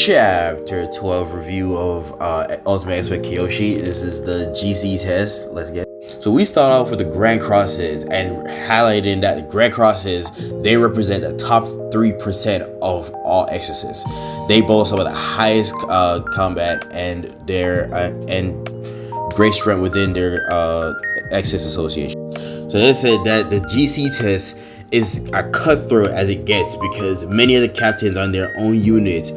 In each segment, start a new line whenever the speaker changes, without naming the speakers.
Chapter 12 review of Ultimate Expert Kiyoshi. This is the GC test. Let's get it. So we start off with the Grand Crosses and highlighting that the Grand Crosses, they represent the top 3% of all exorcists. They boast some of the highest combat and their and great strength within their exorcist association. So they said that the GC test is a cutthroat as it gets because many of the captains on their own unit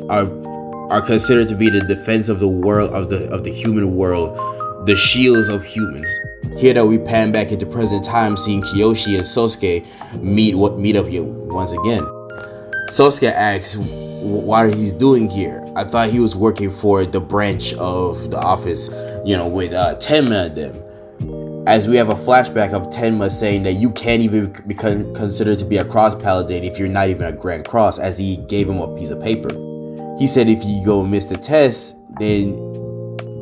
are considered to be the defense of the world of the human world, the shields of humans. Here that we pan back into present time, seeing Kiyoshi and Sosuke meet up here once again. Sosuke asks what he's doing here. I thought he was working for the branch of the office, with Tenma and them. As we have a flashback of Tenma saying that you can't even be considered to be a cross paladin if you're not even a Grand Cross, as he gave him a piece of paper. He said if you go miss the test, then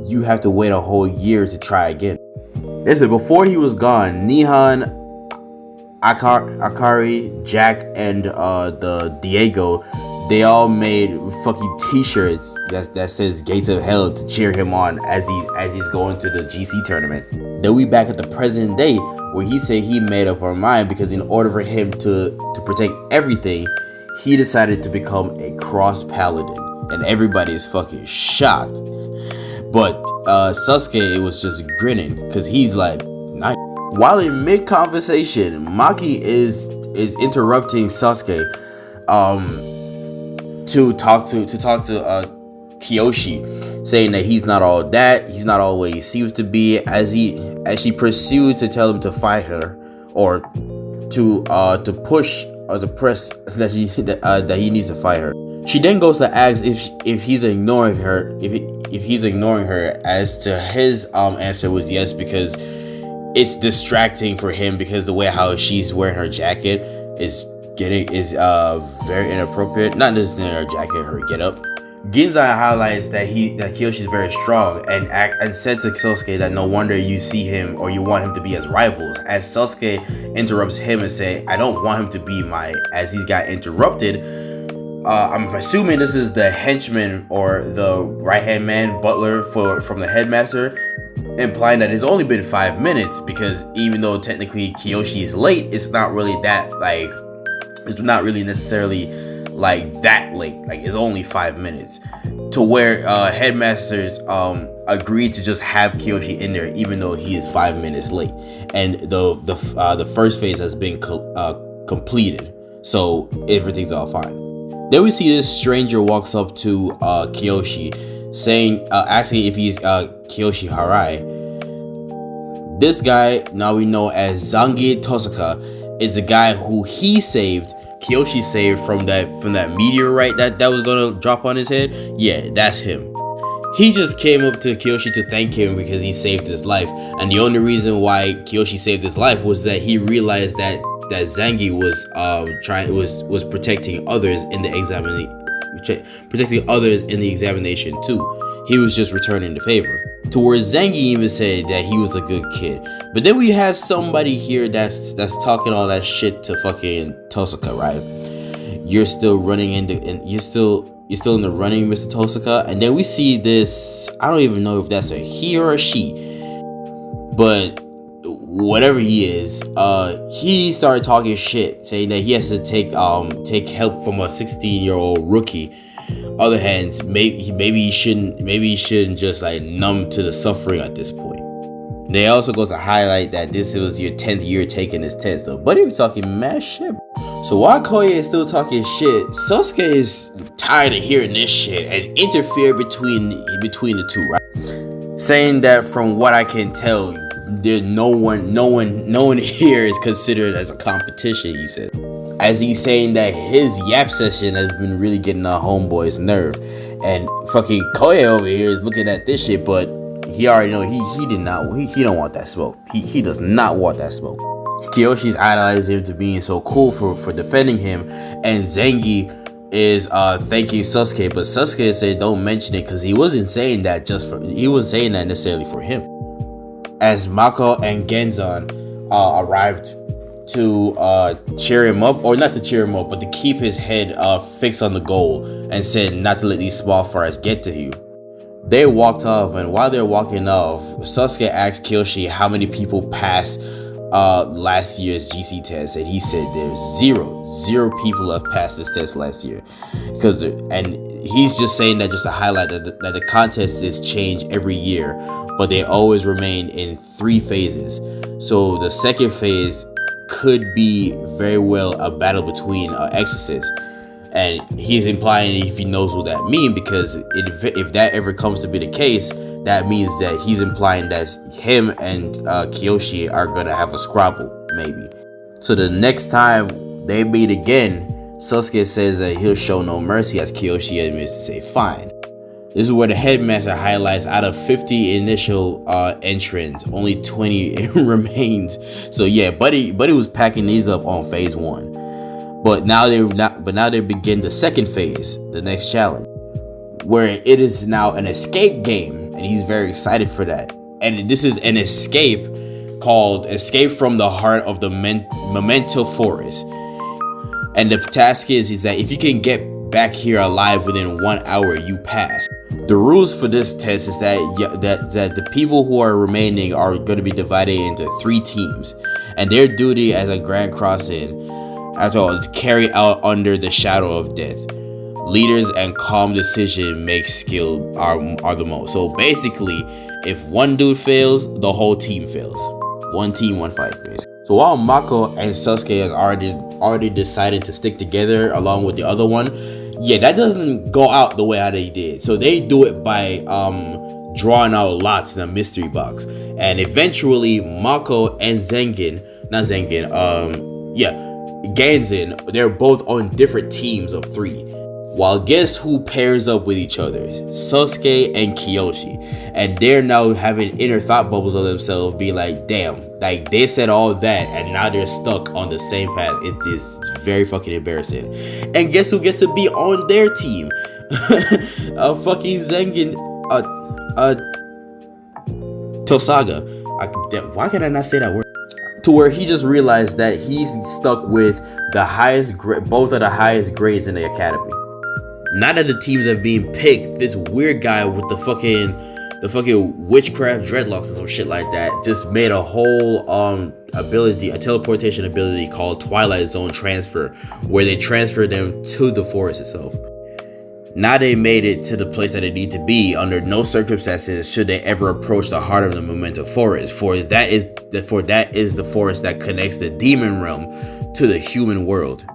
you have to wait a whole year to try again. They said before he was gone, Nihon, Akari, Jack, and the Diego, they all made fucking t-shirts that says Gates of Hell to cheer him on as he's going to the GC tournament. Then we back at the present day where he said he made up our mind because in order for him to protect everything, he decided to become a cross paladin, and everybody is fucking shocked. But Sasuke was just grinning because he's like, nice. While in mid conversation, Maki is interrupting Sasuke to talk to Kiyoshi, saying that he's not all that, he's not all what he seems to be, as she pursued to tell him to fight her or to push or to press that he needs to fight her. She then goes to ask if he's ignoring her, if he's ignoring her, as to his answer was yes, because it's distracting for him because the way how she's wearing her jacket is very inappropriate. Not necessarily her jacket, her getup. Ginzan highlights that Kiyoshi is very strong and said to Sosuke that no wonder you see him or you want him to be as rivals. As Sosuke interrupts him and say, I don't want him to be as he's got interrupted. I'm assuming this is the henchman or the right-hand man, butler from the headmaster, implying that it's only been 5 minutes, because even though technically Kiyoshi is late, it's not really necessarily that late. It's only 5 minutes, to where headmasters agreed to just have Kiyoshi in there even though he is 5 minutes late, and the first phase has been completed, so everything's all fine. Then we see this stranger walks up to Kiyoshi, asking if he's Kiyoshi Harai. This guy, now we know as Zangi Tosaka, is the guy who Kiyoshi saved from that meteorite that was gonna drop on his head. Yeah, that's him. He just came up to Kiyoshi to thank him because he saved his life, and the only reason why Kiyoshi saved his life was that he realized that Zangi was protecting others in the examination too. He was just returning the favor. To where Zangi even said that he was a good kid. But then we have somebody here that's talking all that shit to fucking Tosaka, right? You're still running you're still in the running, Mr. Tosaka. And then we see this, I don't even know if that's a he or a she, but whatever he is, he started talking shit, saying that he has to take help from a 16-year-old rookie. Other hands, maybe he shouldn't just numb to the suffering at this point. They also goes to highlight that this was your 10th year taking this test though, but he was talking mad shit. So while Koya is still talking shit, Sasuke is tired of hearing this shit and interfere between the two, right? Saying that from what I can tell, there's no one here is considered as a competition, he said. As he's saying that his yap session has been really getting on homeboy's nerve, and fucking Koya over here is looking at this shit, but he already know he don't want that smoke. He does not want that smoke. Kiyoshi's idolizing him to being so cool for defending him, and Zangi is thanking Sasuke, but Sasuke said don't mention it because he wasn't saying that necessarily for him. As Mako and Genzan arrived to cheer him up, or not to cheer him up, but to keep his head fixed on the goal, and said not to let these small fries get to you. They walked off, and while they're walking off, Sasuke asked Kiyoshi how many people passed last year's GC test, and he said there's zero people have passed this test last year. And he's just saying that just to highlight that the contest is changed every year, but they always remain in 3 phases. So the second phase could be very well a battle between exorcists. And he's implying if he knows what that means, because if that ever comes to be the case, that means that he's implying that him and Kiyoshi are gonna have a squabble, maybe. So the next time they meet again, Sasuke says that he'll show no mercy, as Kiyoshi admits to say fine. This is where the headmaster highlights out of 50 initial entrants, only 20 remains. So yeah, Buddy was packing these up on phase 1. But now they begin the second phase, the next challenge, where it is now an escape game, and he's very excited for that. And this is an escape called Escape from the Heart of the Memento Forest. And the task is that if you can get back here alive within 1 hour, you pass. The rules for this test is that the people who are remaining are going to be divided into 3 teams, and their duty as a grand crossing, after all, to carry out under the shadow of death. Leaders and calm decision make skill are the most. So basically, if one dude fails, the whole team fails. One team, one fight, basically. So while Mako and Sasuke has already decided to stick together along with the other one, yeah, that doesn't go out the way how they did. So they do it by drawing out lots in a mystery box, and eventually Mako and Ganzen, they're both on different teams of 3. While guess who pairs up with each other? Sasuke and Kiyoshi. And they're now having inner thought bubbles of themselves, be like, damn, like they said all that and now they're stuck on the same path. It is very fucking embarrassing. And guess who gets to be on their team? Fucking Zengen, Tosaga. Why can I not say that word? To where he just realized that he's stuck with both of the highest grades in the academy. Now that the teams have been picked, this weird guy with the fucking witchcraft dreadlocks or some shit like that just made a whole a teleportation ability called Twilight Zone Transfer, where they transfer them to the forest itself. Now they made it to the place that they need to be. Under no circumstances should they ever approach the heart of the Memento Forest, for that is the forest that connects the demon realm to the human world.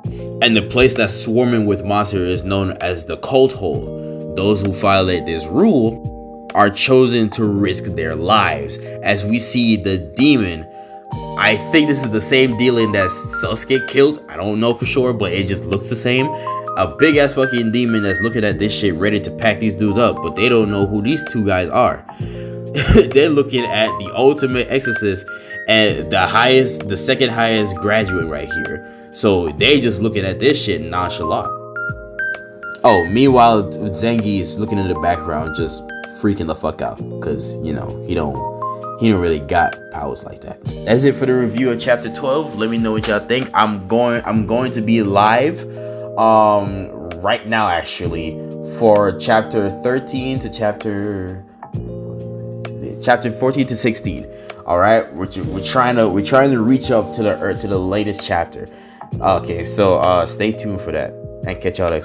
And the place that's swarming with monsters is known as the Cult Hole. Those who violate this rule are chosen to risk their lives. As we see the demon, I think this is the same demon that Sasuke killed. I don't know for sure, but it just looks the same. A big ass fucking demon that's looking at this shit ready to pack these dudes up, but they don't know who these 2 guys are. They're looking at the ultimate exorcist and the second highest graduate right here. So they just looking at this shit nonchalant. Oh, meanwhile, Zangief is looking in the background, just freaking the fuck out, cause you know he don't really got powers like that. That's it for the review of chapter 12. Let me know what y'all think. I'm going to be live right now actually for chapter 13 to chapter 14 to 16. All right, we're trying to reach up to the latest chapter. Okay, so stay tuned for that and catch y'all next.